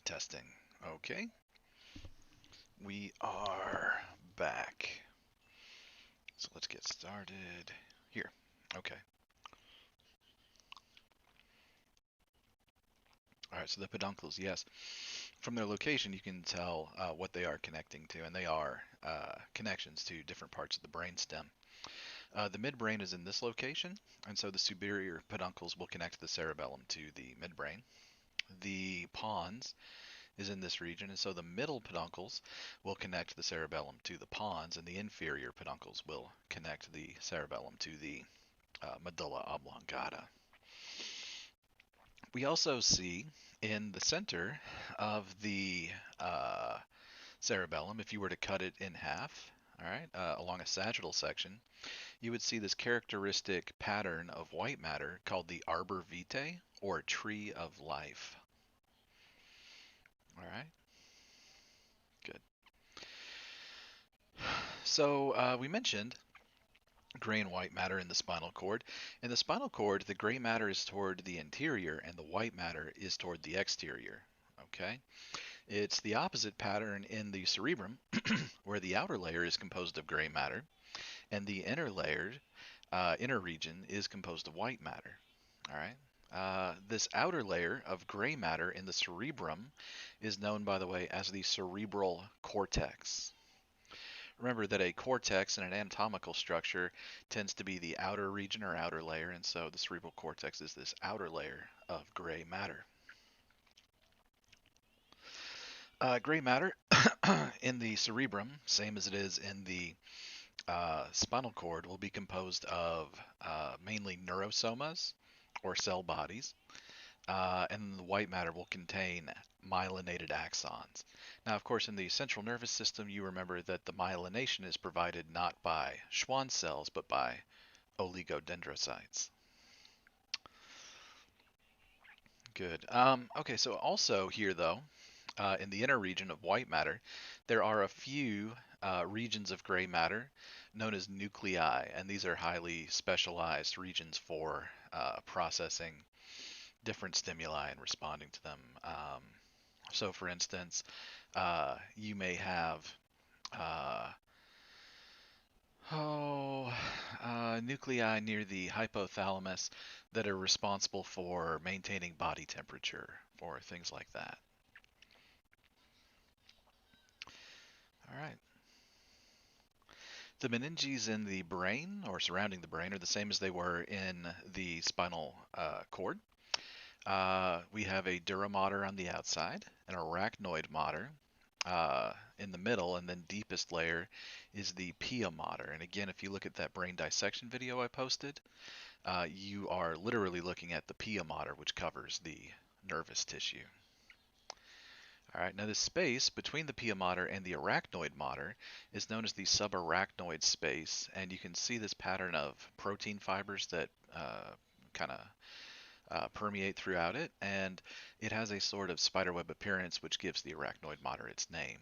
Testing. Okay. We are back. So let's get started here. Okay. All right. So the peduncles, yes. From their location, you can tell what they are connecting to, and they are connections to different parts of the brainstem. The midbrain is in this location, and so the superior peduncles will connect the cerebellum to the midbrain. The pons is in this region, and so the middle peduncles will connect the cerebellum to the pons, and the inferior peduncles will connect the cerebellum to the medulla oblongata. We also see in the center of the uh, cerebellum, if you were to cut it in half, all right, along a sagittal section, you would see this characteristic pattern of white matter called the arbor vitae, or tree of life. All right, good. So we mentioned gray and white matter in the spinal cord. In the spinal cord, the gray matter is toward the interior and the white matter is toward the exterior. Okay? It's the opposite pattern in the cerebrum, where the outer layer is composed of gray matter and the inner layer, inner region, is composed of white matter. All right? This outer layer of gray matter in the cerebrum is known, by the way, as the cerebral cortex. Remember that a cortex in an anatomical structure tends to be the outer region or outer layer, and so the cerebral cortex is this outer layer of gray matter. Gray matter in the cerebrum, same as it is in the spinal cord, will be composed of mainly neurosomas or cell bodies, and the white matter will contain myelinated axons. Now, of course, in the central nervous system, you remember that the myelination is provided not by Schwann cells, but by oligodendrocytes. Good. Okay, so also here, though, in the inner region of white matter, there are a few regions of gray matter known as nuclei, and these are highly specialized regions for processing different stimuli and responding to them. So, for instance, you may have uh, oh, nuclei near the hypothalamus that are responsible for maintaining body temperature or things like that. All right. The meninges in the brain or surrounding the brain are the same as they were in the spinal cord. We have a dura mater on the outside, an arachnoid mater in the middle, and then deepest layer is the pia mater. And again, if you look at that brain dissection video I posted, you are literally looking at the pia mater, which covers the nervous tissue. All right, now the space between the pia mater and the arachnoid mater is known as the subarachnoid space, and you can see this pattern of protein fibers that kind of permeate throughout it, and it has a sort of spiderweb appearance, which gives the arachnoid mater its name.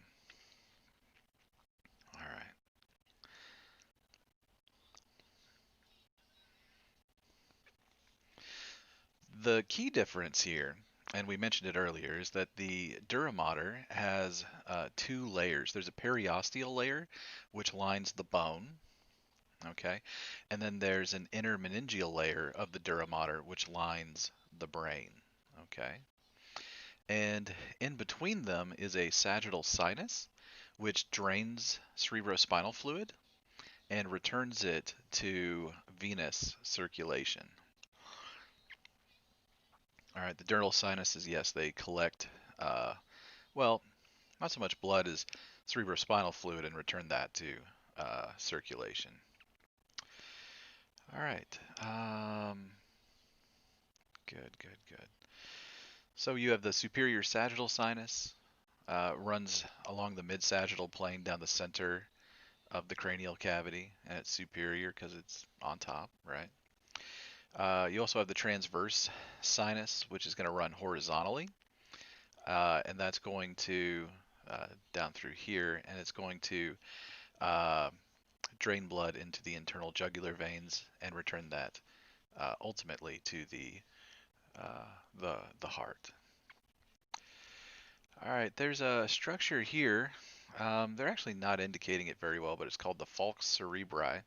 All right. The key difference here, and we mentioned it earlier, is that the dura mater has two layers. There's a periosteal layer, which lines the bone, okay, and then there's an inner meningeal layer of the dura mater, which lines the brain, okay. And in between them is a sagittal sinus, which drains cerebrospinal fluid and returns it to venous circulation. All right, the dural sinuses, yes, they collect, well, not so much blood as cerebrospinal fluid and return that to circulation. All right, good, good, good. So you have the superior sagittal sinus, runs along the mid-sagittal plane down the center of the cranial cavity, and it's superior because it's on top, right? You also have the transverse sinus, which is going to run horizontally, and that's going to down through here, and it's going to uh, drain blood into the internal jugular veins and return that ultimately to uh, the heart. All right, there's a structure here. They're actually not indicating it very well, but it's called the falx cerebri,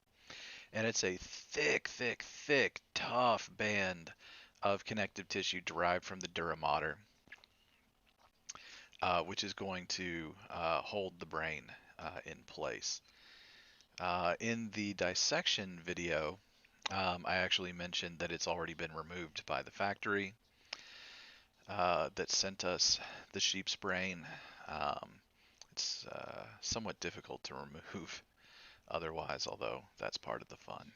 and it's a thick, thick, thick, tough band of connective tissue derived from the dura mater, which is going to hold the brain in place. In the dissection video, I actually mentioned that it's already been removed by the factory that sent us the sheep's brain. Um, it's somewhat difficult to remove otherwise, although that's part of the fun.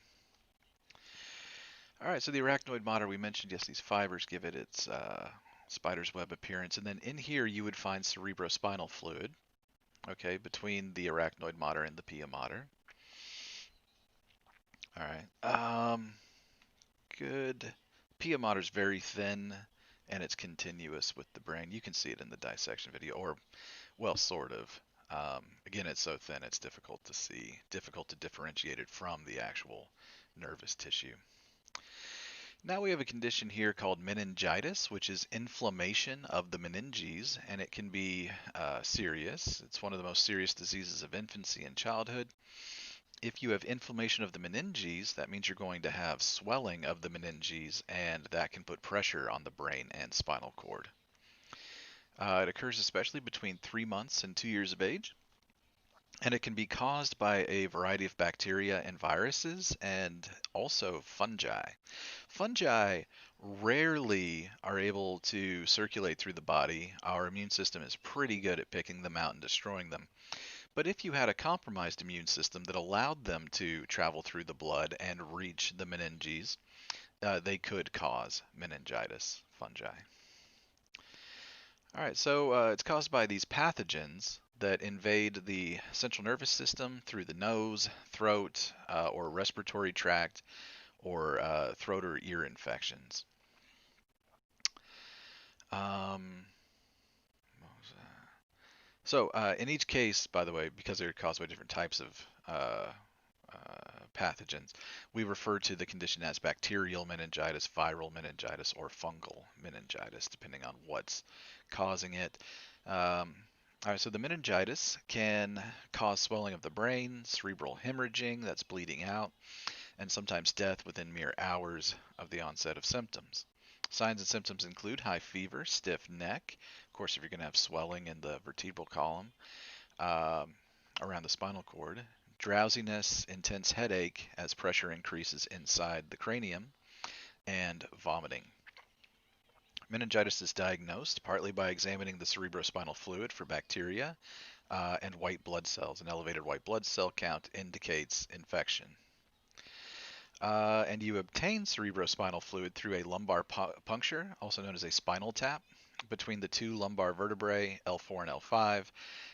All right, so the arachnoid mater we mentioned, yes, these fibers give it its spider's web appearance, and then in here you would find cerebrospinal fluid, okay, between the arachnoid mater and the pia mater. All right, good. Pia mater is very thin, and it's continuous with the brain. You can see it in the dissection video, or well, sort of. Again, it's so thin, it's difficult to see, difficult to differentiate it from the actual nervous tissue. Now we have a condition here called meningitis, which is inflammation of the meninges, and it can be serious. It's one of the most serious diseases of infancy and childhood. If you have inflammation of the meninges, that means you're going to have swelling of the meninges, and that can put pressure on the brain and spinal cord. It occurs especially between 3 months and 2 years of age, and it can be caused by a variety of bacteria and viruses and also fungi. Fungi rarely are able to circulate through the body. Our immune system is pretty good at picking them out and destroying them. But if you had a compromised immune system that allowed them to travel through the blood and reach the meninges, they could cause meningitis fungi. All right, so it's caused by these pathogens that invade the central nervous system through the nose, throat, or respiratory tract, or throat or ear infections. Um, so in each case, by the way, because they're caused by different types of pathogens, we refer to the condition as bacterial meningitis, viral meningitis, or fungal meningitis, depending on what's causing it. All right, so the meningitis can cause swelling of the brain, cerebral hemorrhaging, that's bleeding out, and sometimes death within mere hours of the onset of symptoms. Signs and symptoms include high fever, stiff neck, of course, if you're going to have swelling in the vertebral column, um, around the spinal cord, drowsiness, intense headache as pressure increases inside the cranium, and vomiting. Meningitis is diagnosed partly by examining the cerebrospinal fluid for bacteria and white blood cells. An elevated white blood cell count indicates infection. And you obtain cerebrospinal fluid through a lumbar puncture, also known as a spinal tap, between the two lumbar vertebrae, L4 and L5,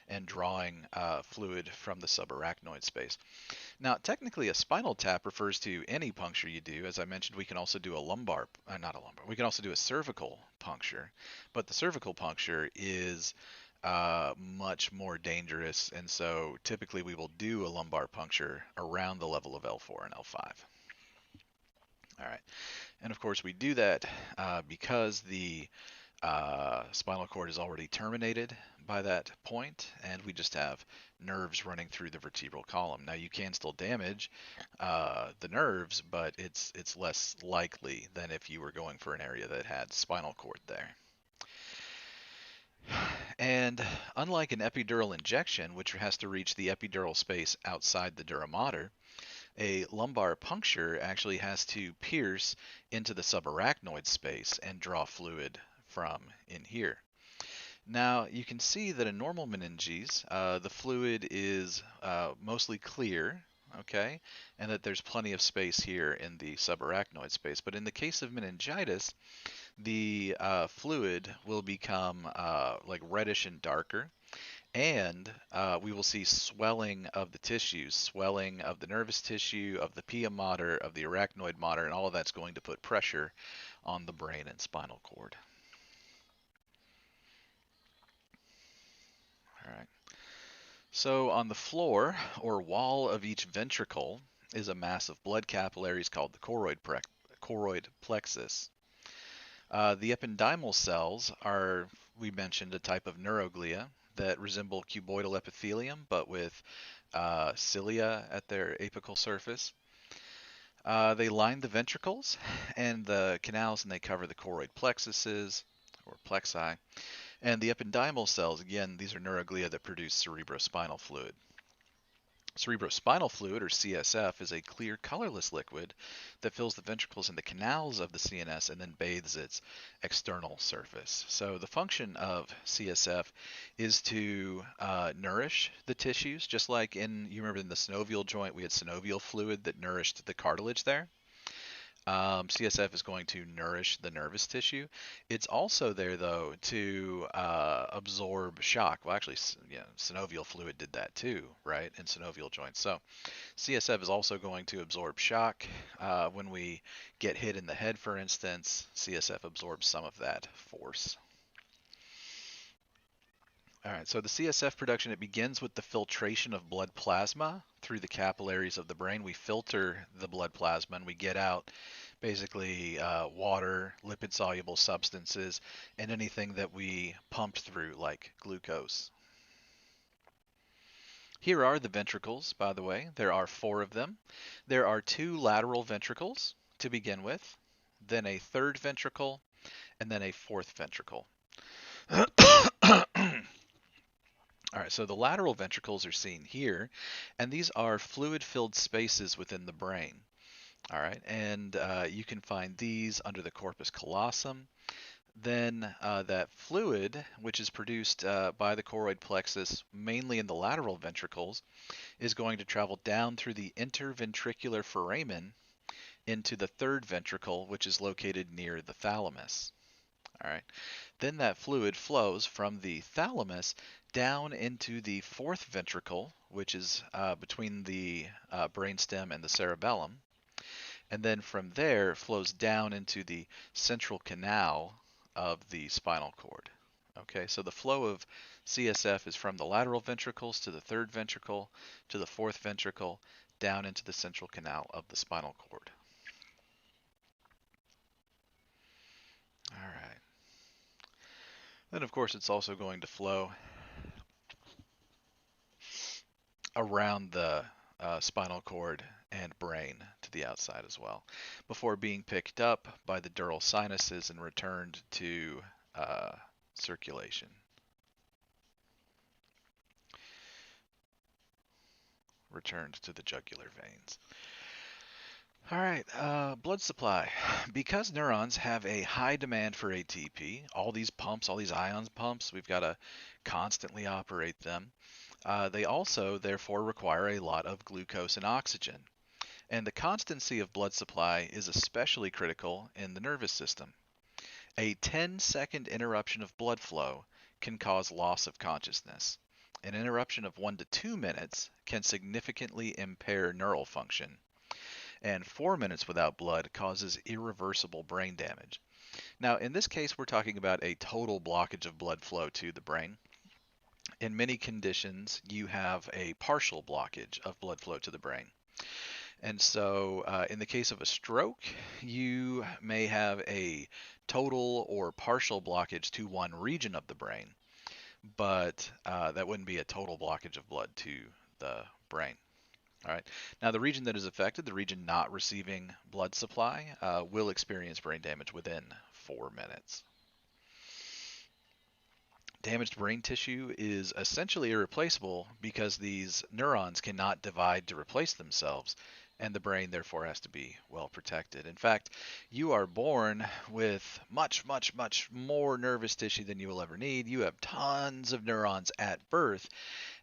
and drawing fluid from the subarachnoid space. Now, technically, a spinal tap refers to any puncture you do. As I mentioned, we can also do a we can also do a cervical puncture, but the cervical puncture is much more dangerous, and so typically we will do a lumbar puncture around the level of L4 and L5. All right, and of course we do that because the spinal cord is already terminated by that point, and we just have nerves running through the vertebral column. Now you can still damage the nerves, but it's less likely than if you were going for an area that had spinal cord there. And unlike an epidural injection, which has to reach the epidural space outside the dura mater, a lumbar puncture actually has to pierce into the subarachnoid space and draw fluid from in here. Now you can see that in normal meninges, the fluid is mostly clear, okay, and that there's plenty of space here in the subarachnoid space. But in the case of meningitis, the fluid will become like reddish and darker, and we will see swelling of the tissues, swelling of the nervous tissue, of the pia mater, of the arachnoid mater, and all of that's going to put pressure on the brain and spinal cord. All right. So on the floor or wall of each ventricle is a mass of blood capillaries called the choroid plexus. The ependymal cells are we mentioned a type of neuroglia that resemble cuboidal epithelium, but with cilia at their apical surface. They line the ventricles and the canals, and they cover the choroid plexuses or plexi. And the ependymal cells, again, these are neuroglia that produce cerebrospinal fluid. Cerebrospinal fluid, or CSF, is a clear, colorless liquid that fills the ventricles and the canals of the CNS and then bathes its external surface. So the function of CSF is to nourish the tissues, just like you remember in the synovial joint, we had synovial fluid that nourished the cartilage there. CSF is going to nourish the nervous tissue. It's also there, though, to absorb shock. Well, actually, synovial fluid did that too, right, in synovial joints. So CSF is also going to absorb shock. When we get hit in the head, for instance, CSF absorbs some of that force. All right, so the CSF production, it begins with the filtration of blood plasma through the capillaries of the brain. We filter the blood plasma and we get out basically water, lipid-soluble substances, and anything that we pumped through, like glucose. Here are the ventricles, by the way. There are 4 of them. There are 2 lateral ventricles to begin with, then a 3rd ventricle, and then a 4th ventricle. All right, so the lateral ventricles are seen here, and these are fluid-filled spaces within the brain. All right, and you can find these under the corpus callosum. Then that fluid, which is produced by the choroid plexus, mainly in the lateral ventricles, is going to travel down through the interventricular foramen into the 3rd ventricle, which is located near the thalamus. All right. Then that fluid flows from the thalamus down into the 4th ventricle, which is between the brainstem and the cerebellum. And then from there flows down into the central canal of the spinal cord. Okay, so the flow of CSF is from the lateral ventricles to the 3rd ventricle to the 4th ventricle down into the central canal of the spinal cord. All right. Then, of course, it's also going to flow around the spinal cord and brain to the outside as well, before being picked up by the dural sinuses and returned to circulation. Returned to the jugular veins. All right, blood supply. Because neurons have a high demand for ATP, all these pumps, all these ions pumps, we've got to constantly operate them. They also, therefore, require a lot of glucose and oxygen. And the constancy of blood supply is especially critical in the nervous system. A 10-second interruption of blood flow can cause loss of consciousness. An interruption of 1 to 2 minutes can significantly impair neural function. And 4 minutes without blood causes irreversible brain damage. Now, in this case, we're talking about a total blockage of blood flow to the brain. In many conditions, you have a partial blockage of blood flow to the brain. And so, in the case of a stroke, you may have a total or partial blockage to one region of the brain, but that wouldn't be a total blockage of blood to the brain. All right. Now, the region that is affected, the region not receiving blood supply, will experience brain damage within 4 minutes. Damaged brain tissue is essentially irreplaceable because these neurons cannot divide to replace themselves, and the brain therefore has to be well protected. In fact, you are born with much, much, much more nervous tissue than you will ever need. You have tons of neurons at birth,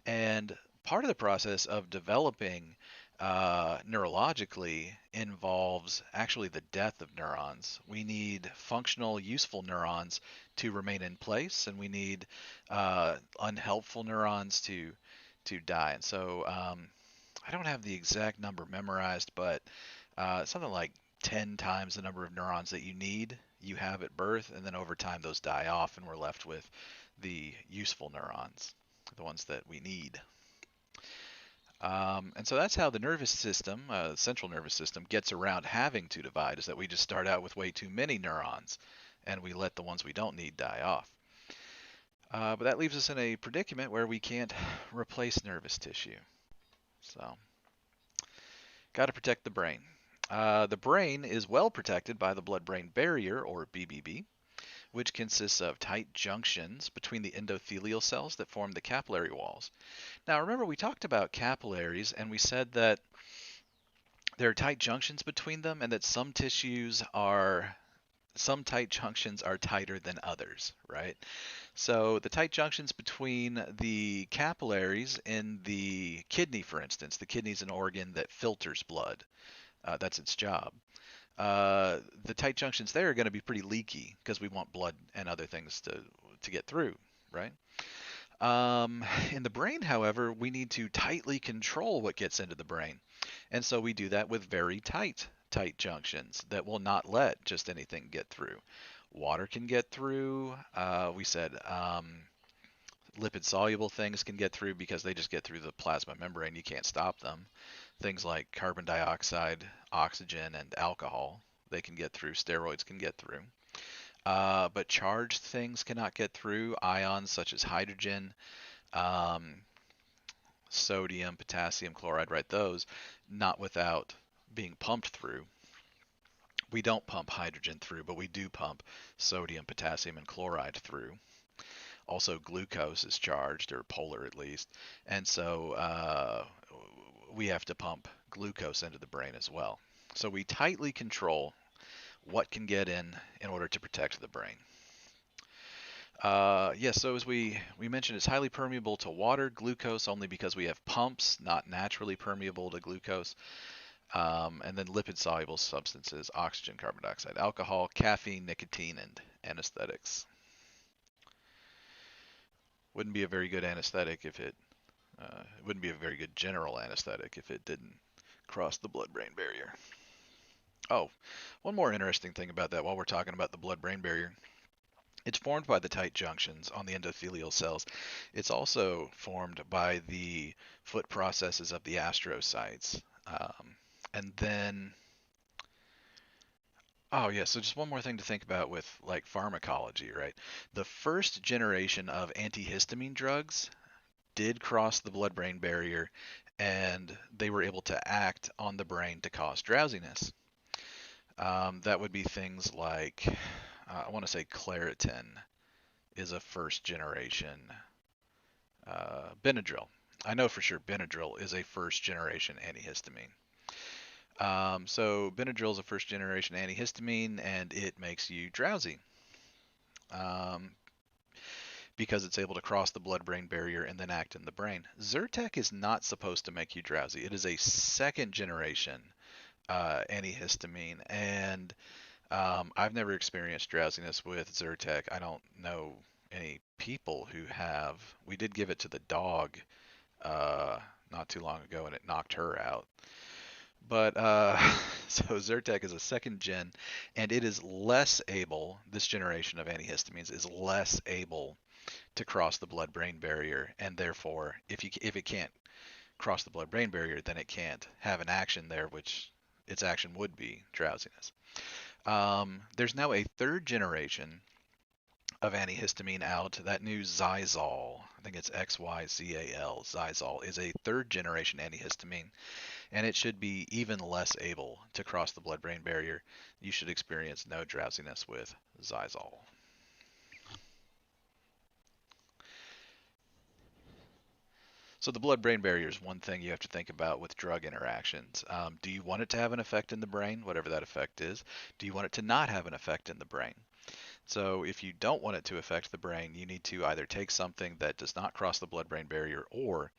and part of the process of developing neurologically involves actually the death of neurons. We need functional, useful neurons to remain in place, and we need unhelpful neurons to die. And so I don't have the exact number memorized, but something like 10 times the number of neurons that you need, you have at birth, and then over time those die off, and we're left with the useful neurons, the ones that we need. And so that's how the nervous system, the central nervous system, gets around having to divide, is that we just start out with way too many neurons and we let the ones we don't need die off. But that leaves us in a predicament where we can't replace nervous tissue. So, got to protect the brain. The brain is well protected by the blood-brain barrier, or BBB, which consists of tight junctions between the endothelial cells that form the capillary walls. Now, remember, we talked about capillaries, and we said that there are tight junctions between them, and that some tight junctions are tighter than others, right? So the tight junctions between the capillaries in the kidney, for instance, the kidney is an organ that filters blood. That's its job. The tight junctions there are going to be pretty leaky because we want blood and other things to get through, right? In the brain, however, we need to tightly control what gets into the brain. And so we do that with very tight junctions that will not let just anything get through. Water can get through. We said lipid soluble things can get through because they just get through the plasma membrane. You can't stop them. Things like carbon dioxide, oxygen, and alcohol, they can get through. Steroids can get through. But charged things cannot get through. Ions such as hydrogen, um, sodium, potassium chloride, right? Those, not without being pumped through. We don't pump hydrogen through, but we do pump sodium, potassium, and chloride through. Also, glucose is charged, or polar at least, and so we have to pump glucose into the brain as well. So we tightly control what can get in order to protect the brain. Yes, so as we mentioned, it's highly permeable to water, glucose only because we have pumps, not naturally permeable to glucose. And then lipid-soluble substances, oxygen, carbon dioxide, alcohol, caffeine, nicotine, and anesthetics. Wouldn't be a very good anesthetic if it wouldn't be a very good general anesthetic if it didn't cross the blood-brain barrier. Oh, one more interesting thing about that while we're talking about the blood-brain barrier. It's formed by the tight junctions on the endothelial cells. It's also formed by the foot processes of the astrocytes. And then, oh yeah, so just one more thing to think about with like pharmacology, right? The first generation of antihistamine drugs did cross the blood-brain barrier and they were able to act on the brain to cause drowsiness. That would be things like, I want to say Claritin is a first generation. Benadryl. I know for sure Benadryl is a first generation antihistamine. So Benadryl is a first generation antihistamine and it makes you drowsy um, because it's able to cross the blood-brain barrier and then act in the brain. Zyrtec is not supposed to make you drowsy. It is a second generation antihistamine, and I've never experienced drowsiness with Zyrtec. I don't know any people who have. We did give it to the dog uh, not too long ago, and it knocked her out. But so Zyrtec is a second gen, and it is less able. This generation of antihistamines is less able to cross the blood-brain barrier, and therefore, if it can't cross the blood-brain barrier, then it can't have an action there, which its action would be drowsiness. There's now a third generation of antihistamine out. That new Xyzal, I think it's XYZAL, Xyzal, is a third generation antihistamine, and it should be even less able to cross the blood-brain barrier. You should experience no drowsiness with Xyzal. So the blood-brain barrier is one thing you have to think about with drug interactions. Do you want it to have an effect in the brain, whatever that effect is? Do you want it to not have an effect in the brain? So if you don't want it to affect the brain, you need to either take something that does not cross the blood-brain barrier or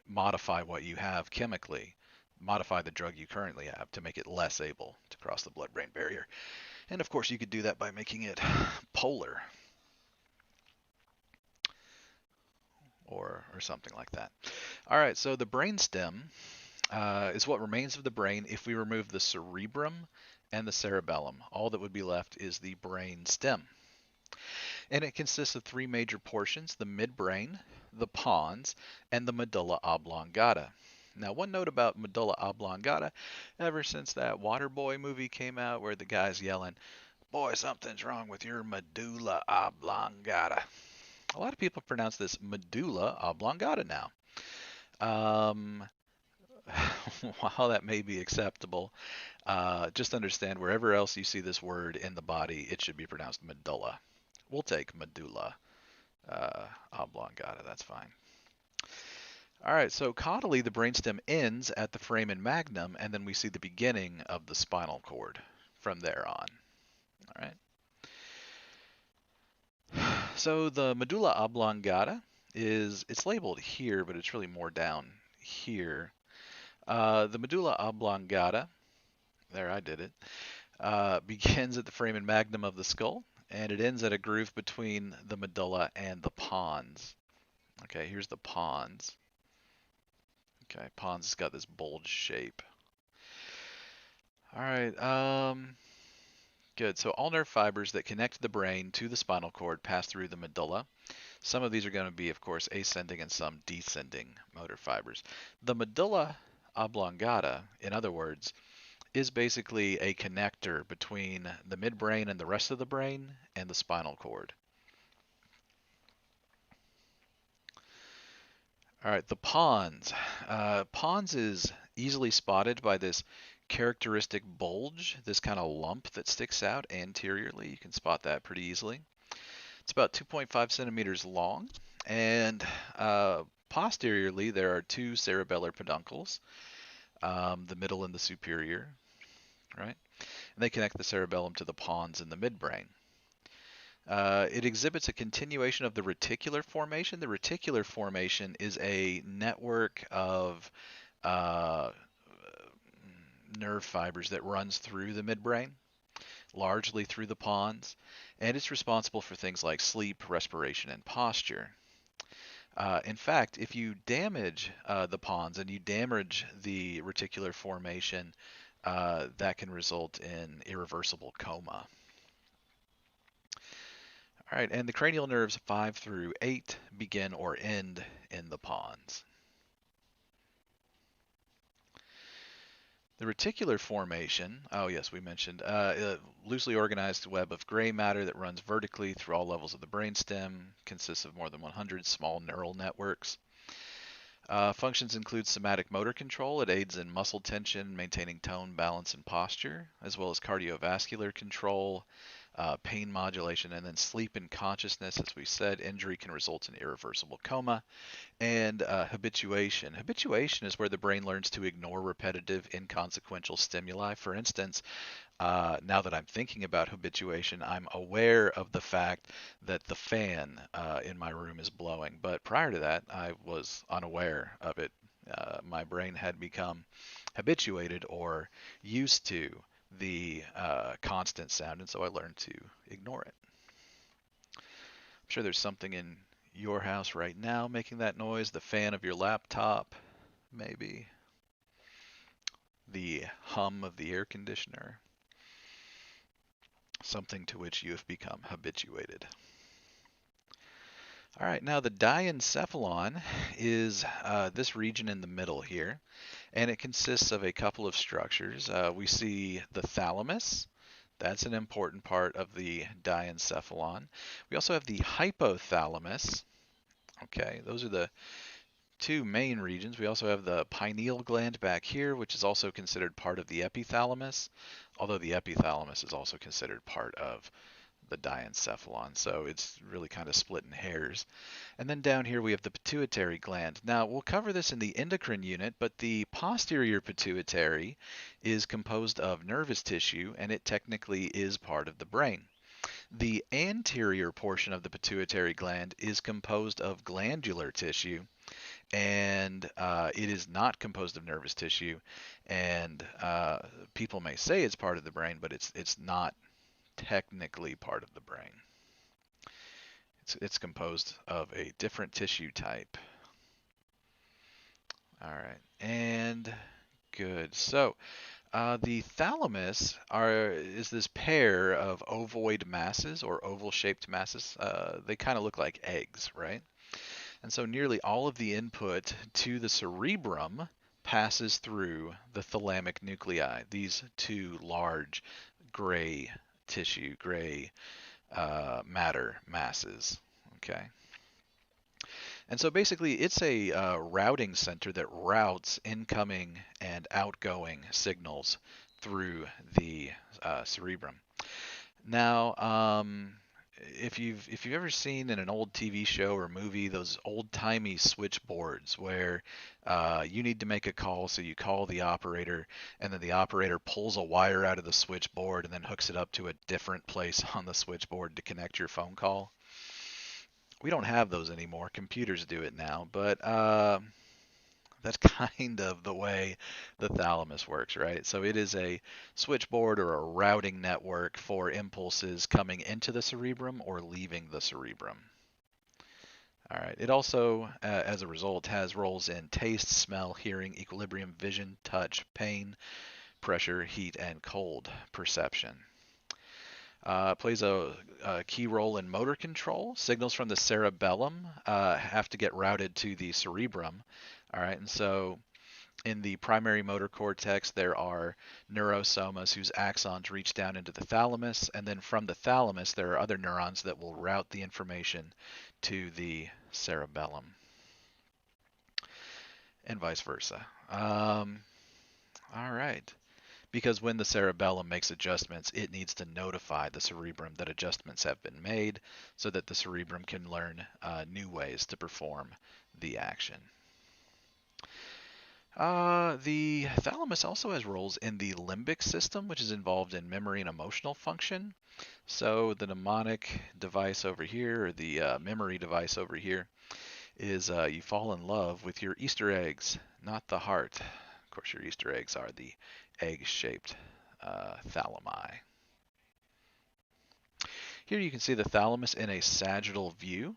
modify what you have chemically, modify the drug you currently have to make it less able to cross the blood-brain barrier. And of course, you could do that by making it polar or something like that. All right, so the brainstem is what remains of the brain if we remove the cerebrum and the cerebellum. All that would be left is the brain stem. And it consists of three major portions: the midbrain, the pons, and the medulla oblongata. Now, one note about medulla oblongata, ever since that Waterboy movie came out where the guy's yelling, "Boy, something's wrong with your medulla oblongata." A lot of people pronounce this medulla oblongata now. Um, while that may be acceptable, just understand wherever else you see this word in the body, it should be pronounced medulla. We'll take medulla oblongata. That's fine. All right, so caudally, the brainstem ends at the foramen magnum, and then we see the beginning of the spinal cord from there on. All right. So the medulla oblongata it's labeled here, but it's really more down here. The medulla oblongata, there I did it, begins at the foramen magnum of the skull, and it ends at a groove between the medulla and the pons. Okay, here's the pons. Okay, pons has got this bulge shape. All right, good. So all nerve fibers that connect the brain to the spinal cord pass through the medulla. Some of these are going to be, of course, ascending and some descending motor fibers. The medulla oblongata, in other words, is basically a connector between the midbrain and the rest of the brain and the spinal cord. All right, the pons. Pons is easily spotted by this characteristic bulge, this kind of lump that sticks out anteriorly. You can spot that pretty easily. It's about 2.5 centimeters long, and posteriorly there are two cerebellar peduncles, the middle and the superior, right? And they connect the cerebellum to the pons in the midbrain. It exhibits a continuation of the reticular formation. The reticular formation is a network of uh, nerve fibers that runs through the midbrain, largely through the pons, and it's responsible for things like sleep, respiration, and posture. In fact, if you damage the pons and you damage the reticular formation, that can result in irreversible coma. All right, and the cranial nerves 5 through 8 begin or end in the pons. The reticular formation, oh yes, we mentioned, a loosely organized web of gray matter that runs vertically through all levels of the brainstem, consists of more than 100 small neural networks. Functions include somatic motor control. It aids in muscle tension, maintaining tone, balance, and posture, as well as cardiovascular control, pain modulation, and then sleep and consciousness. As we said, injury can result in irreversible coma. And habituation. Habituation is where the brain learns to ignore repetitive, inconsequential stimuli. For instance, now that I'm thinking about habituation, I'm aware of the fact that the fan in my room is blowing. But prior to that, I was unaware of it. My brain had become habituated or used to the constant sound, and so I learned to ignore it. I'm sure there's something in your house right now making that noise. The fan of your laptop, maybe. The hum of the air conditioner. Something to which you have become habituated. All right, now the diencephalon is this region in the middle here, and it consists of a couple of structures. We see the thalamus. That's an important part of the diencephalon. We also have the hypothalamus. Okay, those are the two main regions. We also have the pineal gland back here, which is also considered part of the epithalamus, although the epithalamus is also considered part of the diencephalon, so it's really kind of split in hairs. And then down here we have the pituitary gland. Now we'll cover this in the endocrine unit, but the posterior pituitary is composed of nervous tissue, and it technically is part of the brain. The anterior portion of the pituitary gland is composed of glandular tissue, and it is not composed of nervous tissue. And people may say it's part of the brain, but it's not technically part of the brain. It's composed of a different tissue type. All right, and good. So the thalamus is this pair of ovoid masses or oval-shaped masses. They kind of look like eggs, right? And so nearly all of the input to the cerebrum passes through the thalamic nuclei, these two large gray tissue, gray matter masses. Okay. And so basically, it's a routing center that routes incoming and outgoing signals through the cerebrum. Now, if you've ever seen in an old TV show or movie those old-timey switchboards where you need to make a call, so you call the operator, and then the operator pulls a wire out of the switchboard and then hooks it up to a different place on the switchboard to connect your phone call. We don't have those anymore. Computers do it now, but that's kind of the way the thalamus works, right? So it is a switchboard or a routing network for impulses coming into the cerebrum or leaving the cerebrum. All right. It also, as a result, has roles in taste, smell, hearing, equilibrium, vision, touch, pain, pressure, heat, and cold perception. Plays a key role in motor control. Signals from the cerebellum have to get routed to the cerebrum. All right, and so in the primary motor cortex, there are neurosomas whose axons reach down into the thalamus, and then from the thalamus, there are other neurons that will route the information to the cerebellum, and vice versa. All right. Because when the cerebellum makes adjustments, it needs to notify the cerebrum that adjustments have been made so that the cerebrum can learn new ways to perform the action. The thalamus also has roles in the limbic system, which is involved in memory and emotional function. So the mnemonic device over here, or the memory device over here, is you fall in love with your Easter eggs, not the heart. Of course, your Easter eggs are the egg-shaped thalami. Here you can see the thalamus in a sagittal view.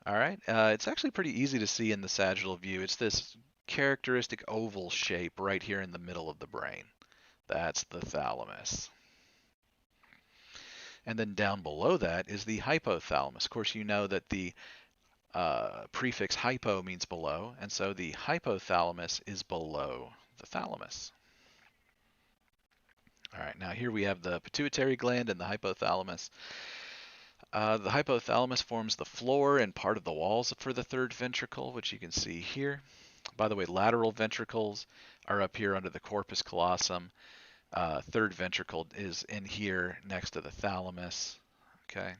All right, it's actually pretty easy to see in the sagittal view. It's this characteristic oval shape right here in the middle of the brain. That's the thalamus. And then down below that is the hypothalamus. Of course, you know that the prefix hypo means below, and so the hypothalamus is below the thalamus. All right, now here we have the pituitary gland and the hypothalamus. The hypothalamus forms the floor and part of the walls for the third ventricle, which you can see here. By the way, lateral ventricles are up here under the corpus callosum. Third ventricle is in here next to the thalamus. Okay.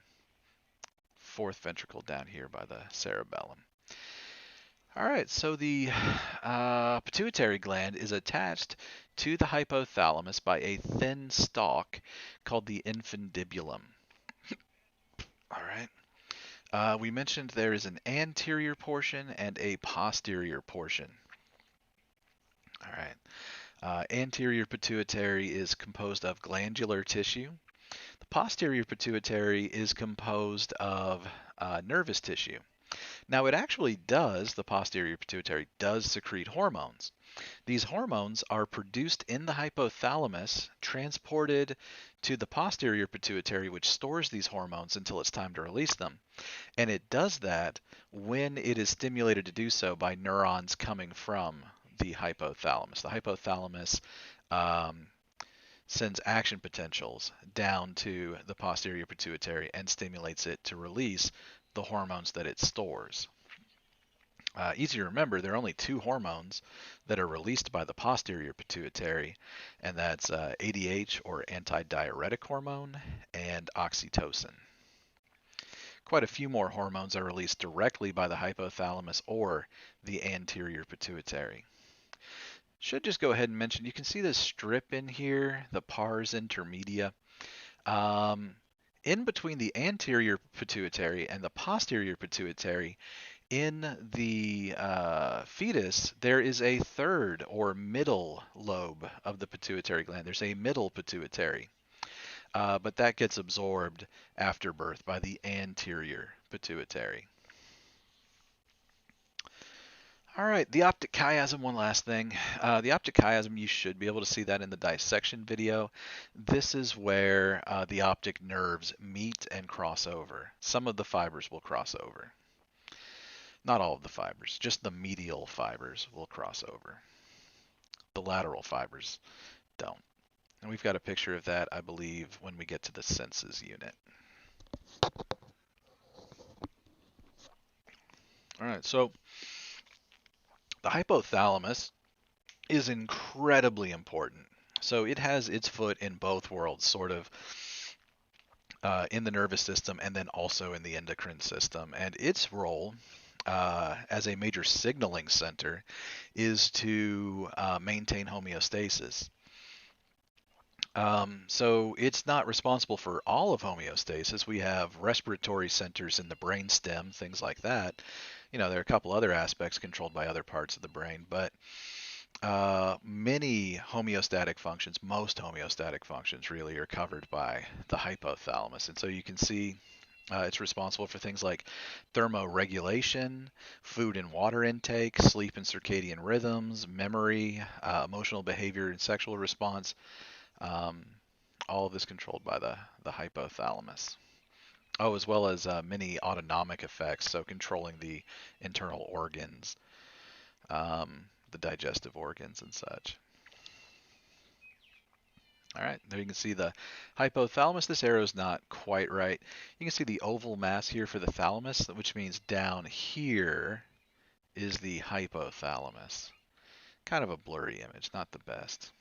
Fourth ventricle down here by the cerebellum. All right, so the pituitary gland is attached to the hypothalamus by a thin stalk called the infundibulum. All right. We mentioned there is an anterior portion and a posterior portion. All right. Anterior pituitary is composed of glandular tissue. The posterior pituitary is composed of nervous tissue. Now, it actually does, the posterior pituitary does secrete hormones. These hormones are produced in the hypothalamus, transported to the posterior pituitary, which stores these hormones until it's time to release them. And it does that when it is stimulated to do so by neurons coming from the hypothalamus. The hypothalamus sends action potentials down to the posterior pituitary and stimulates it to release the hormones that it stores. Easy to remember, there are only two hormones that are released by the posterior pituitary, and that's ADH, or antidiuretic hormone, and oxytocin. Quite a few more hormones are released directly by the hypothalamus or the anterior pituitary. Should just go ahead and mention, you can see this strip in here, the pars intermedia. In between the anterior pituitary and the posterior pituitary, in the fetus, there is a third or middle lobe of the pituitary gland. There's a middle pituitary, but that gets absorbed after birth by the anterior pituitary. All right, the optic chiasm, one last thing. The optic chiasm, you should be able to see that in the dissection video. This is where the optic nerves meet and cross over. Some of the fibers will cross over. Not all of the fibers, just the medial fibers will cross over. The lateral fibers don't. And we've got a picture of that, I believe, when we get to the senses unit. All right, so the hypothalamus is incredibly important. So it has its foot in both worlds, sort of in the nervous system and then also in the endocrine system. And its role as a major signaling center is to maintain homeostasis. So it's not responsible for all of homeostasis. We have respiratory centers in the brainstem, things like that. There are a couple other aspects controlled by other parts of the brain, but many homeostatic functions, most homeostatic functions really are covered by the hypothalamus. And so you can see it's responsible for things like thermoregulation, food and water intake, sleep and circadian rhythms, memory, emotional behavior and sexual response. Um, all of this controlled by the hypothalamus. Oh, as well as many autonomic effects, so controlling the internal organs, the digestive organs and such. All right, there you can see the hypothalamus. This arrow is not quite right. You can see the oval mass here for the thalamus, which means down here is the hypothalamus. Kind of a blurry image, not the best.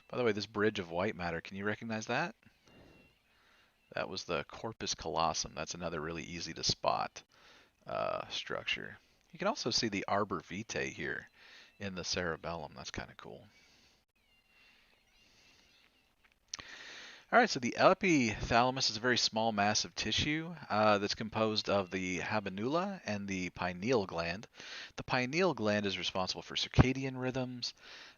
By the way, this bridge of white matter, can you recognize that? That was the corpus callosum. That's another really easy to spot structure. You can also see the arbor vitae here in the cerebellum. That's kind of cool. All right, so the epithalamus is a very small mass of tissue that's composed of the habenula and the pineal gland. The pineal gland is responsible for circadian rhythms.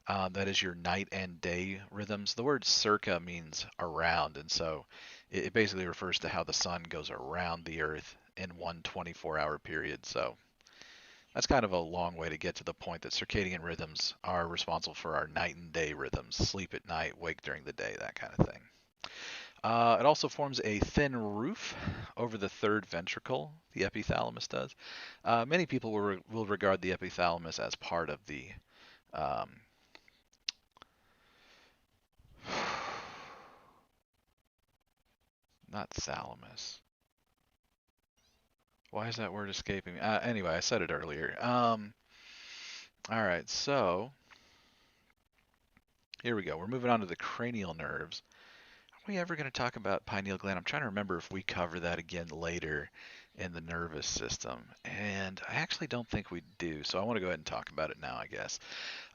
That is your night and day rhythms. The word circa means around, and so it basically refers to how the sun goes around the Earth in one 24-hour period. So that's kind of a long way to get to the point that circadian rhythms are responsible for our night and day rhythms, sleep at night, wake during the day, that kind of thing. It also forms a thin roof over the third ventricle, the epithalamus does. Many people will regard the epithalamus as part of the um, not thalamus. Why is that word escaping me? Anyway, I said it earlier. All right, so here we go. We're moving on to the cranial nerves. Are we ever going to talk about pineal gland? I'm trying to remember if we cover that again later in the nervous system. And I actually don't think we do, so I want to go ahead and talk about it now, I guess.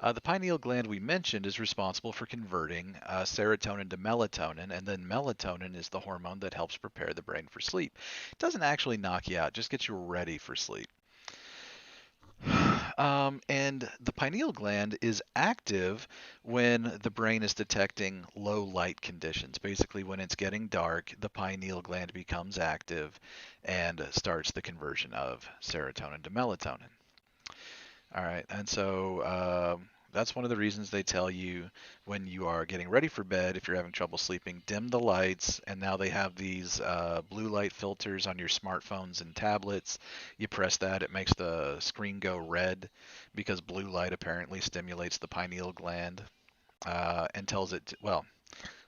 The pineal gland we mentioned is responsible for converting serotonin to melatonin, and then melatonin is the hormone that helps prepare the brain for sleep. It doesn't actually knock you out, just gets you ready for sleep. And the pineal gland is active when the brain is detecting low light conditions. Basically, when it's getting dark, the pineal gland becomes active and starts the conversion of serotonin to melatonin. All right, and so that's one of the reasons they tell you when you are getting ready for bed, if you're having trouble sleeping, dim the lights. And now they have these blue light filters on your smartphones and tablets. You press that, it makes the screen go red because blue light apparently stimulates the pineal gland and tells it, well,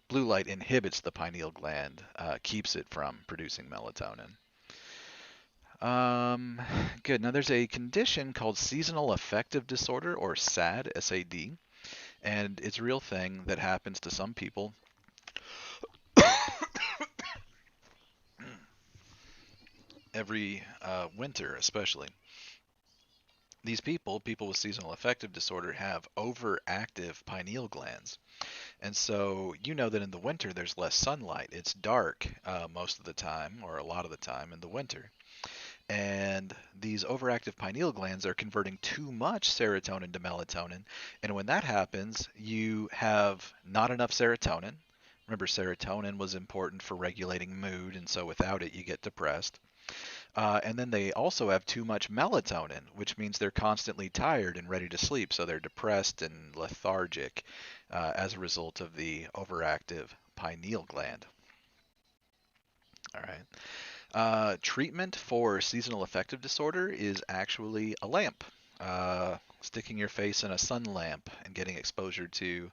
blue light inhibits the pineal gland, keeps it from producing melatonin. Good. Now there's a condition called seasonal affective disorder, or SAD, S-A-D, and it's a real thing that happens to some people. Every winter, especially. These people with seasonal affective disorder, have overactive pineal glands. And so you know that in the winter there's less sunlight. It's dark most of the time, or a lot of the time in the winter. And these overactive pineal glands are converting too much serotonin to melatonin. And when that happens, you have not enough serotonin. Remember, serotonin was important for regulating mood, and so without it, you get depressed. And then they also have too much melatonin, which means they're constantly tired and ready to sleep. So they're depressed and lethargic as a result of the overactive pineal gland. All right. Treatment for seasonal affective disorder is actually a lamp. Sticking your face in a sun lamp and getting exposure to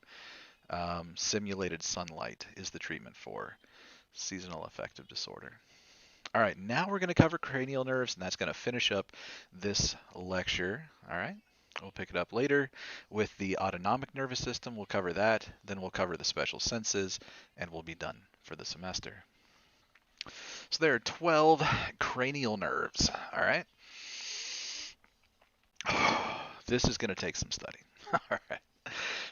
simulated sunlight is the treatment for seasonal affective disorder. All right, now we're going to cover cranial nerves, and that's going to finish up this lecture. All right, we'll pick it up later with the autonomic nervous system. We'll cover that, then we'll cover the special senses, and we'll be done for the semester. So there are 12 cranial nerves. All right, this is going to take some study. All right.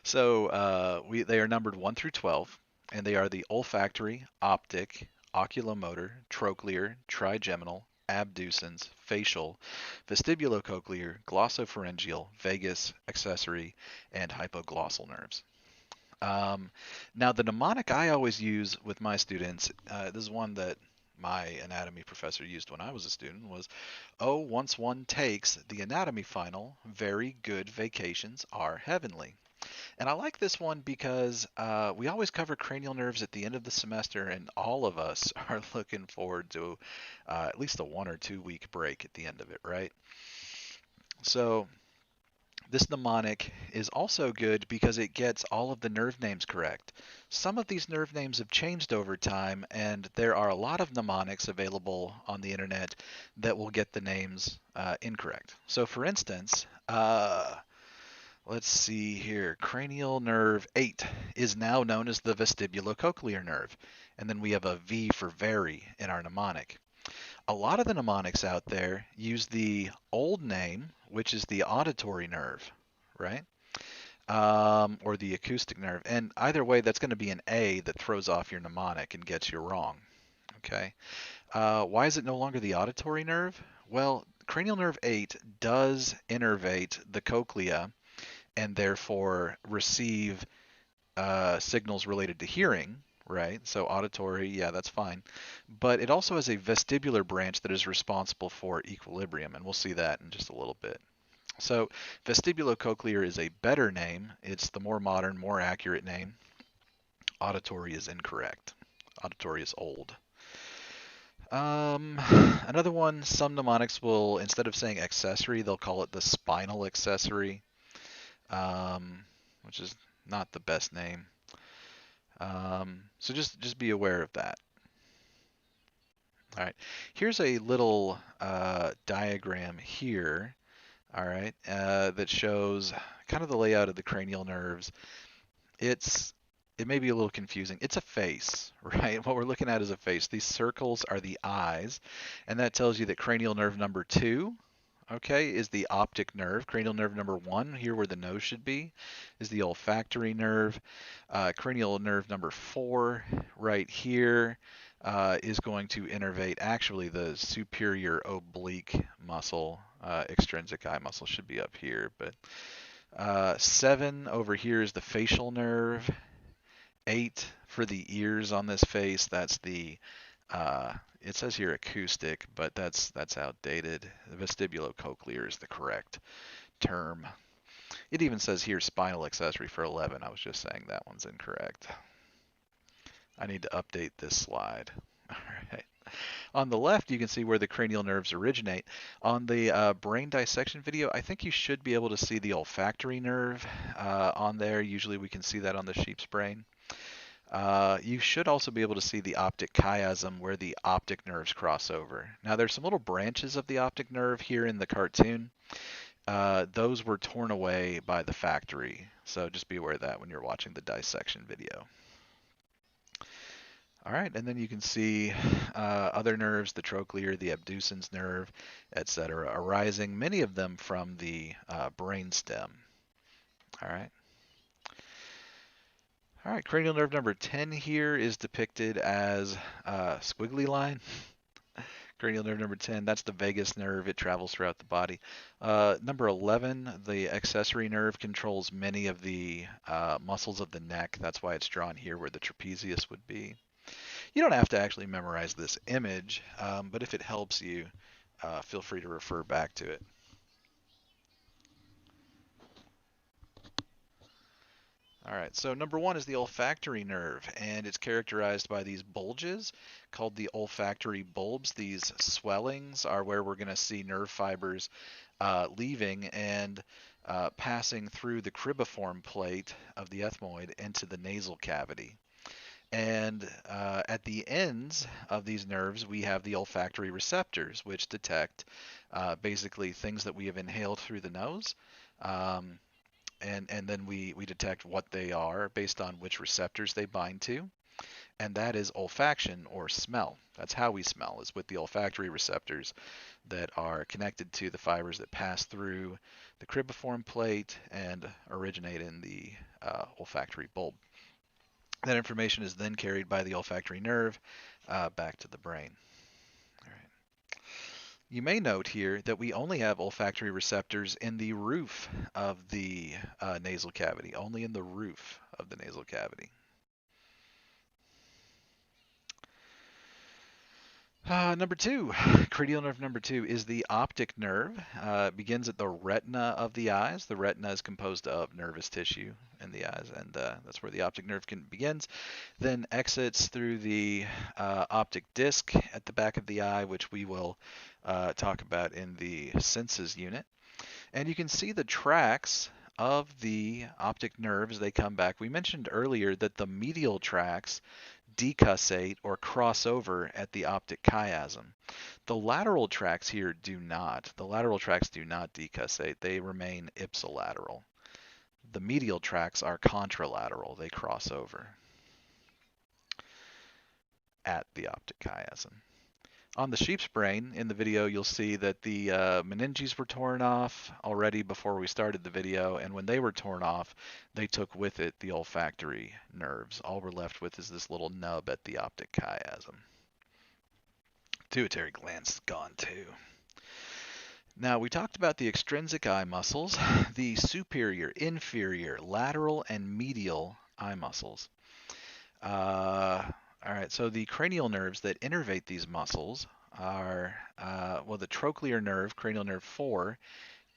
So they are numbered 1 through 12, and they are the olfactory, optic, oculomotor, trochlear, trigeminal, abducens, facial, vestibulocochlear, glossopharyngeal, vagus, accessory, and hypoglossal nerves. Now, the mnemonic I always use with my students, this is one that my anatomy professor used when I was a student, was, oh, once one takes the anatomy final, very good vacations are heavenly. And I like this one because we always cover cranial nerves at the end of the semester, and all of us are looking forward to at least a 1 or 2 week break at the end of it, right? So this mnemonic is also good because it gets all of the nerve names correct. Some of these nerve names have changed over time, and there are a lot of mnemonics available on the internet that will get the names incorrect. So, for instance, let's see here. Cranial nerve 8 is now known as the vestibulocochlear nerve. And then we have a V for very in our mnemonic. A lot of the mnemonics out there use the old name, which is the auditory nerve, right? Or the acoustic nerve. And either way, that's going to be an A that throws off your mnemonic and gets you wrong. Okay. Why is it no longer the auditory nerve? Well, cranial nerve 8 does innervate the cochlea and therefore receive signals related to hearing, right? So auditory, yeah, that's fine. But it also has a vestibular branch that is responsible for equilibrium, and we'll see that in just a little bit. So vestibulocochlear is a better name. It's the more modern, more accurate name. Auditory is incorrect. Auditory is old. Um, Another one, some mnemonics will, instead of saying accessory, they'll call it the spinal accessory, which is not the best name. So just be aware of that. All right, here's a little diagram here. All right, that shows kind of the layout of the cranial nerves. It may be a little confusing. It's a face, right? What we're looking at is a face. These circles are the eyes, and that tells you that cranial nerve number 2, okay, is the optic nerve. Cranial nerve number 1, here where the nose should be, is the olfactory nerve. Cranial nerve number 4, right here, is going to innervate actually the superior oblique muscle. Extrinsic eye muscle should be up here, but 7 over here is the facial nerve. 8 for the ears on this face. That's the it says here acoustic, but that's outdated. The vestibulocochlear is the correct term. It even says here spinal accessory for 11. I was just saying that one's incorrect. I need to update this slide. All right. On the left, you can see where the cranial nerves originate. On the brain dissection video, I think you should be able to see the olfactory nerve on there. Usually we can see that on the sheep's brain. You should also be able to see the optic chiasm where the optic nerves cross over. Now there's some little branches of the optic nerve here in the cartoon. Those were torn away by the factory, so just be aware of that when you're watching the dissection video. All right, and then you can see other nerves, the trochlear, the abducens nerve, etc., arising, many of them from the brain stem. All right. All right, cranial nerve number 10 here is depicted as a squiggly line. Cranial nerve number 10, that's the vagus nerve. It travels throughout the body. Number 11, the accessory nerve, controls many of the muscles of the neck. That's why it's drawn here where the trapezius would be. You don't have to actually memorize this image, but if it helps you, feel free to refer back to it. All right, so number 1 is the olfactory nerve, and it's characterized by these bulges called the olfactory bulbs. These swellings are where we're going to see nerve fibers leaving and passing through the cribriform plate of the ethmoid into the nasal cavity. And at the ends of these nerves, we have the olfactory receptors, which detect basically things that we have inhaled through the nose. Um, and then we detect what they are based on which receptors they bind to. And that is olfaction or smell. That's how we smell, is with the olfactory receptors that are connected to the fibers that pass through the cribriform plate and originate in the olfactory bulb. That information is then carried by the olfactory nerve back to the brain. All right. You may note here that we only have olfactory receptors in the roof of the nasal cavity, only in the roof of the nasal cavity. Number two, cranial nerve number two is the optic nerve. It begins at the retina of the eyes. The retina is composed of nervous tissue in the eyes, and that's where the optic nerve begins. Then exits through the optic disc at the back of the eye, which we will talk about in the senses unit. And you can see the tracks of the optic nerve as they come back. We mentioned earlier that the medial tracks decussate or cross over at the optic chiasm. The lateral tracks here do not. The lateral tracks do not decussate. They remain ipsilateral. The medial tracks are contralateral. They cross over at the optic chiasm. On the sheep's brain, in the video, you'll see that the meninges were torn off already before we started the video, and when they were torn off, they took with it the olfactory nerves. All we're left with is this little nub at the optic chiasm. Pituitary gland's gone too. Now, we talked about the extrinsic eye muscles, the superior, inferior, lateral, and medial eye muscles. All right, so the cranial nerves that innervate these muscles are, well, the trochlear nerve, cranial nerve 4,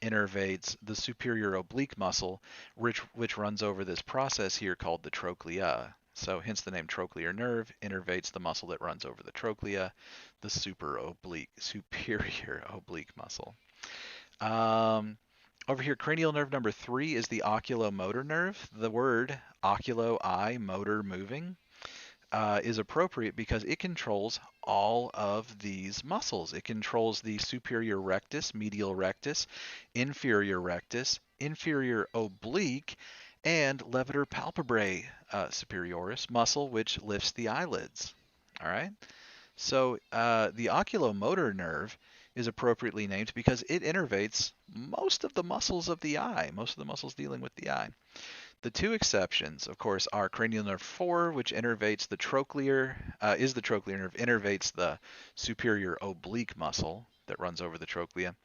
innervates the superior oblique muscle, which runs over this process here called the trochlea. So hence the name trochlear nerve, innervates the muscle that runs over the trochlea, the superior oblique muscle. Over here, cranial nerve number 3 is the oculomotor nerve. The word oculo, eye, motor, moving, is appropriate because it controls all of these muscles. It controls the superior rectus, medial rectus, inferior oblique, and levator palpebrae superioris muscle, which lifts the eyelids. All right. So the oculomotor nerve is appropriately named because it innervates most of the muscles of the eye, most of the muscles dealing with the eye. The two exceptions, of course, are cranial nerve 4, which innervates the trochlear, is the trochlear nerve, innervates the superior oblique muscle that runs over the trochlea,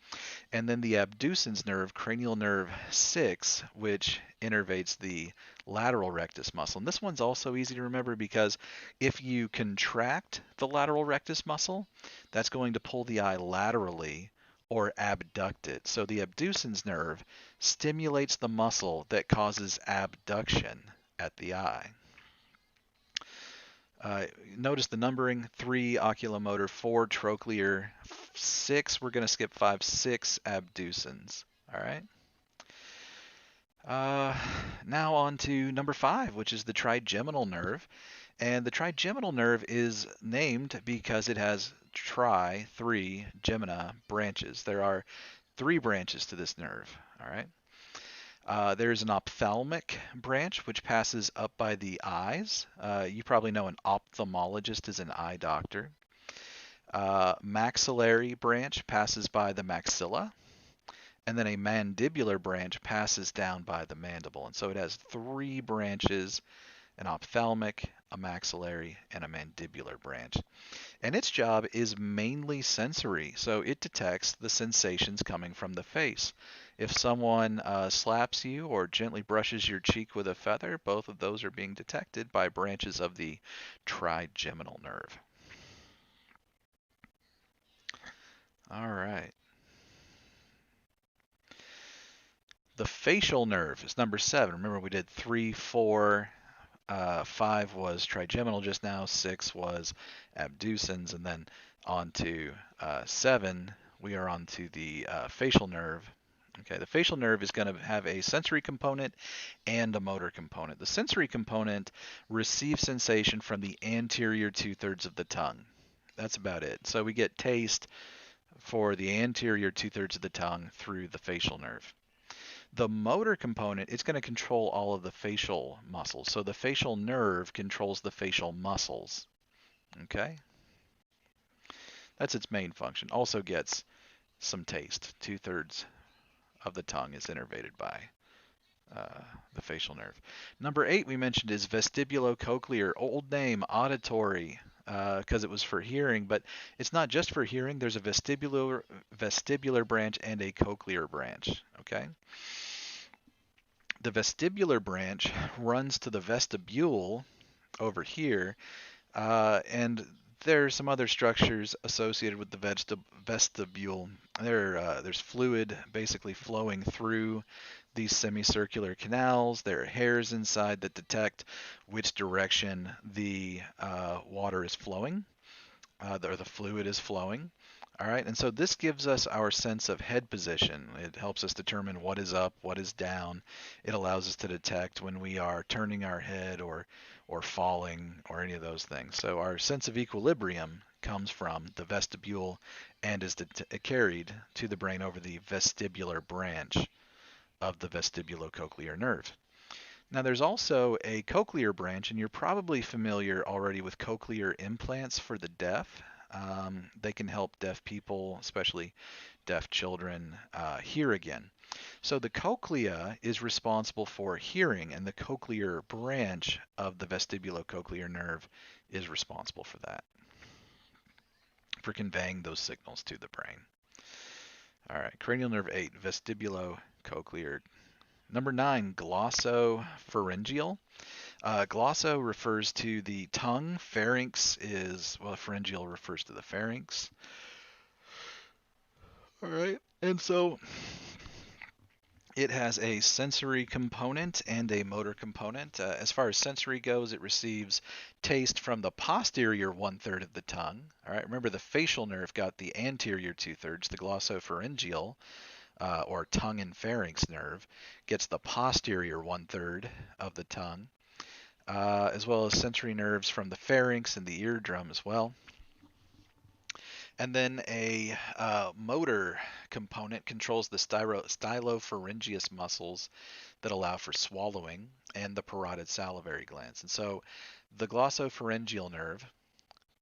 and then the abducens nerve, cranial nerve 6, which innervates the lateral rectus muscle. And this one's also easy to remember because if you contract the lateral rectus muscle, that's going to pull the eye laterally or abduct it. So the abducens nerve stimulates the muscle that causes abduction at the eye. Notice the numbering: 3 oculomotor, 4 trochlear, 6, we're going to skip 5, 6 abducens. All right. Now on to number 5, which is the trigeminal nerve. And the trigeminal nerve is named because it has 3 gemina branches. There are 3 branches to this nerve. All right. There's an ophthalmic branch which passes up by the eyes. You probably know an ophthalmologist is an eye doctor. Maxillary branch passes by the maxilla. And then a mandibular branch passes down by the mandible. And so it has 3 branches: an ophthalmic, a maxillary, and a mandibular branch. And its job is mainly sensory, so it detects the sensations coming from the face. If someone slaps you or gently brushes your cheek with a feather, both of those are being detected by branches of the trigeminal nerve. All right. The facial nerve is number 7. Remember, we did 3, 4, 5 was trigeminal just now, 6 was abducens, and then on to 7, we are on to the facial nerve, Okay, the facial nerve is going to have a sensory component and a motor component. The sensory component receives sensation from the anterior two-thirds of the tongue. That's about it. So we get taste for the anterior two-thirds of the tongue through the facial nerve. The motor component is going to control all of the facial muscles. So the facial nerve controls the facial muscles. Okay? That's its main function. Also gets some taste. Two-thirds of the tongue is innervated by the facial nerve. Number 8 we mentioned is vestibulocochlear. Old name, auditory, because it was for hearing, but it's not just for hearing. There's a vestibular branch and a cochlear branch. Okay. The vestibular branch runs to the vestibule over here, and there are some other structures associated with the vestibule. There's fluid basically flowing through these semicircular canals. There are hairs inside that detect which direction the water is flowing, or the fluid is flowing. All right, and so this gives us our sense of head position. It helps us determine what is up, what is down. It allows us to detect when we are turning our head or falling or any of those things. So our sense of equilibrium comes from the vestibule and is carried to the brain over the vestibular branch of the vestibulocochlear nerve. Now there's also a cochlear branch, and you're probably familiar already with cochlear implants for the deaf. They can help deaf people, especially deaf children, hear again. So the cochlea is responsible for hearing, and the cochlear branch of the vestibulocochlear nerve is responsible for that, for conveying those signals to the brain. All right, cranial nerve 8, vestibulocochlear. Number 9, glossopharyngeal. Glosso refers to the tongue. Pharynx is, well, pharyngeal refers to the pharynx. All right. And so it has a sensory component and a motor component. As far as sensory goes, it receives taste from the posterior one-third of the tongue. All right. Remember, the facial nerve got the anterior two-thirds. The glossopharyngeal, or tongue and pharynx nerve, gets the posterior one-third of the tongue. As well as sensory nerves from the pharynx and the eardrum as well. And then a motor component controls the stylopharyngeus muscles that allow for swallowing and the parotid salivary glands. And so the glossopharyngeal nerve,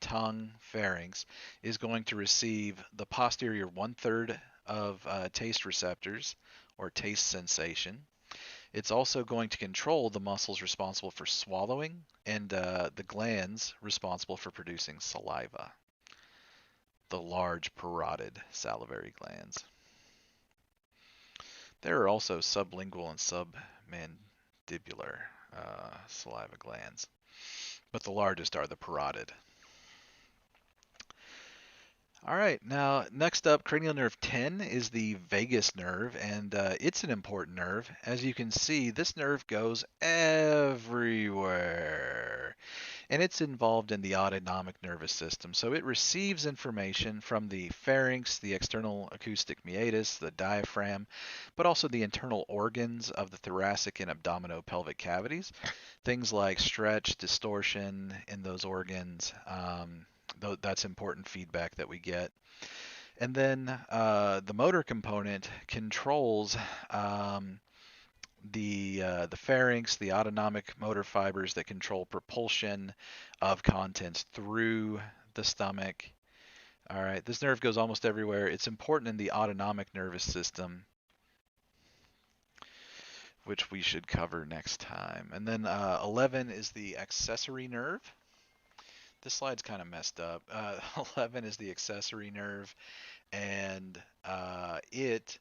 tongue, pharynx, is going to receive the posterior one-third of taste receptors or taste sensation. It's also going to control the muscles responsible for swallowing and the glands responsible for producing saliva, the large parotid salivary glands. There are also sublingual and submandibular saliva glands, but the largest are the parotid. All right, now next up, cranial nerve 10 is the vagus nerve, and it's an important nerve. As you can see, this nerve goes everywhere, and it's involved in the autonomic nervous system. So it receives information from the pharynx, the external acoustic meatus, the diaphragm, but also the internal organs of the thoracic and abdominopelvic cavities. Things like stretch, distortion in those organs. That's important feedback that we get. And then the motor component controls the pharynx, the autonomic motor fibers that control propulsion of contents through the stomach. All right, this nerve goes almost everywhere. It's important in the autonomic nervous system, which we should cover next time. And then 11 is the accessory nerve. This slide's kind of messed up. 11 is the accessory nerve, and it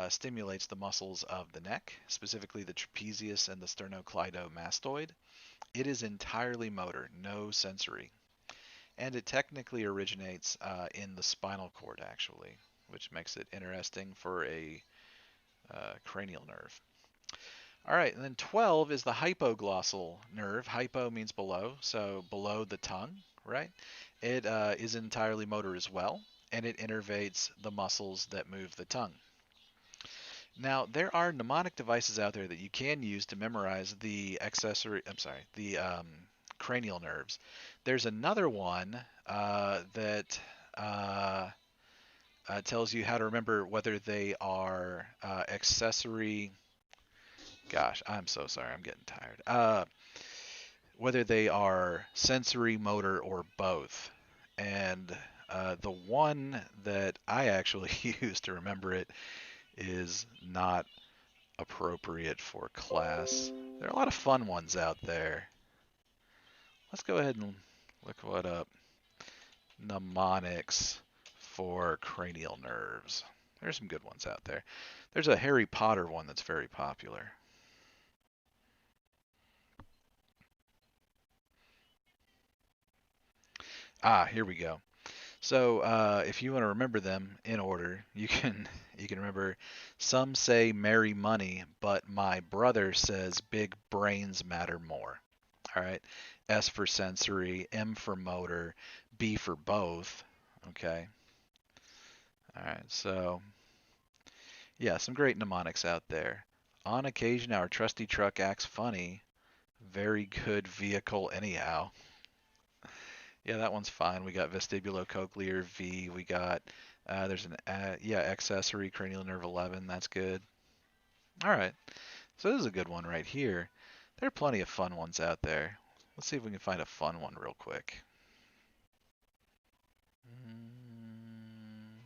stimulates the muscles of the neck, specifically the trapezius and the sternocleidomastoid. It is entirely motor, no sensory. And it technically originates in the spinal cord, actually, which makes it interesting for a cranial nerve. All right, and then 12 is the hypoglossal nerve. Hypo means below, so below the tongue, right? It is entirely motor as well, and it innervates the muscles that move the tongue. Now, there are mnemonic devices out there that you can use to memorize the accessory, I'm sorry, the cranial nerves. There's another one that uh, tells you how to remember whether they are accessory. Gosh, I'm so sorry. I'm getting tired. Whether they are sensory, motor, or both. And the one that I actually use to remember it is not appropriate for class. There are a lot of fun ones out there. Let's go ahead and look what up. Mnemonics for cranial nerves. There's some good ones out there. There's a Harry Potter one that's very popular. Ah, here we go. So if you want to remember them in order, you can remember. Some say marry money, but my brother says big brains matter more. All right. S for sensory, M for motor, B for both. Okay. All right. So yeah, some great mnemonics out there. On occasion, our trusty truck acts funny. Very good vehicle, anyhow. Yeah, that one's fine. We got vestibulocochlear V. We got there's an yeah accessory cranial nerve 11. That's good. All right, so this is a good one right here. There are plenty of fun ones out there. Let's see if we can find a fun one real quick. Mm,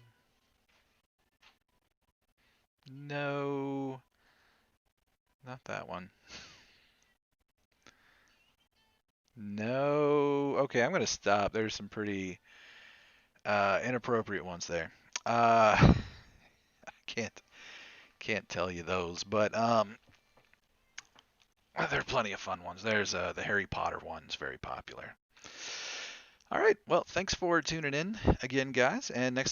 no, not that one. No. Okay, I'm gonna stop. There's some pretty inappropriate ones there. I can't tell you those, but there are plenty of fun ones. There's the Harry Potter one's very popular. All right. Well, thanks for tuning in again, guys. And next